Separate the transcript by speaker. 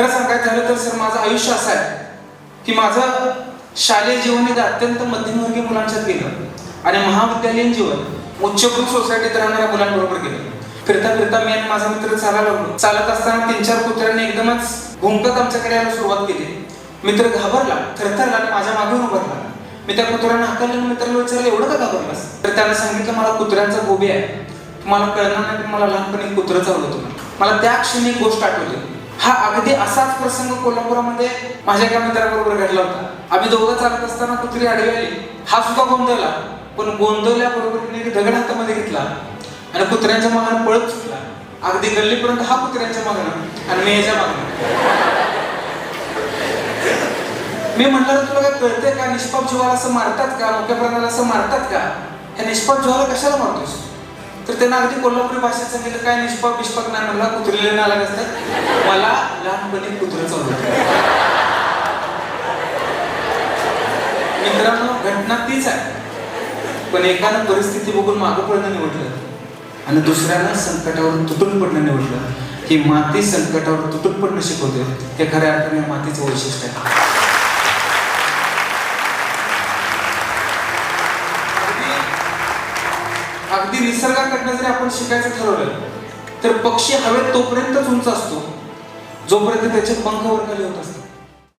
Speaker 1: खरं सांगायचं झालं तर सर माझं आयुष्य असं आहे की माझं शालेय जीवन हे अत्यंत मध्यमवर्गीय मुलांच्यात गेलं आणि महाविद्यालयीन जीवन उच्चभ्रू सोसायटीत राहणाऱ्या मुलांबरोबर गेलं. फिरता फिरता मी आणि माझा मित्र चालायला लागलो. चालत असताना 3-4 कुत्र्यांनी एकदमच भुंकत आमच्याकडे यायला सुरुवात केली. मित्र घाबरला, थरथरला आणि माझ्या मागून उभारला. मी त्या कुत्र्यांना हाकललं. मित्राला विचारलं, एवढं का घाबरलास? तर त्यानं सांगितलं, मला कुत्र्यांचा गोबी आहे. तुम्हाला कळणार नाही पण मला लहानपणी कुत्रं चावलं होतं. मला त्या क्षणी एक गोष्ट आठवली. हा अगदी असाच प्रसंग कोल्हापुरामध्ये माझ्या एका मित्राबरोबर घडला होता. आम्ही दोघं चालत असताना कुत्री आडवी आली. हा सुद्धा गोंधळला, पण गोंधळल्याबरोबर एक दगड हातामध्ये घेतला आणि कुत्र्यांच्या मागणं पळत सुटला. अगदी गल्लीपर्यंत हा कुत्र्यांच्या मागणं आणि मी याच्या मागणं. मी म्हटलं, तुला काय कळतंय का? निष्पाप जीवाला असं मारतात का? मुख्य प्राण्याला असं मारतात का? ह्या निष्पाप जीवाला कशाला मारतोस? तर त्यांना अगदी कोल्हापुरी भाषेत सांगितलं, काय निष्पाप बिष्पाप नाही म्हणला, कुत्रीला नाही आला नसतं. मला लहानपणी कुत्रं चावलं. मित्रांनो, घटना तीच आहे, पण एकानं परिस्थिती बघून मागं पडणं निवडलं आणि दुसऱ्यानं संकटावर तुटून पडणं निवडलं. ही माती संकटावर तुटून पडणं शिकवते. हे खऱ्या अर्थाने मातीचं वैशिष्ट्य आहे. अगदी निसर्गाकडनं जरी आपण शिकायचं ठरवलं तर पक्षी हवेत तोपर्यंतच उंच असतो जोपर्यंत त्याचे पंख वर खाली होत असतात.